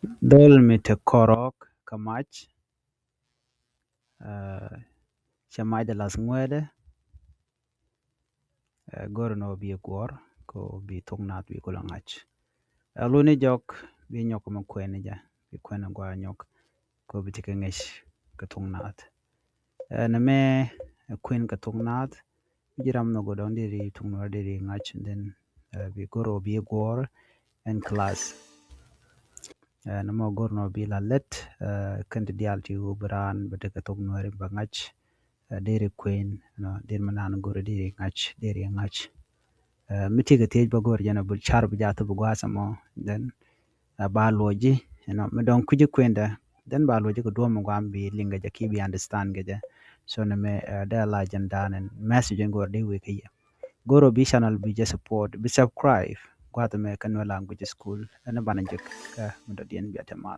Dol mit korok kamach chamaj de las ngwede gorno bi gwor ko bi tungnat bi kulangach aluni jok bi nyok ma kwene ja bi kwene gwa nyok ko bi tike ngesh ka tungnat na me kwen ka tungnat jiram no godon diri tungno diri ngach den bi goro bi gwor en class na mo gorno bi la let kende dialti ubran beteka tungno ri bangach diri kwen no dir manan goro diri ngach diri ngach miti ga tej bagor jana bul char bu jata bu gwasa mo den ba loji me don kuji kwenda den ba loji ko do mo gam bi linga ja ki bi understand ga ja so na me da la jan danen message ngor de we kay goro bi channel bi je support bi subscribe gwata me kan language school ana bananjek ka mo do dien bi atama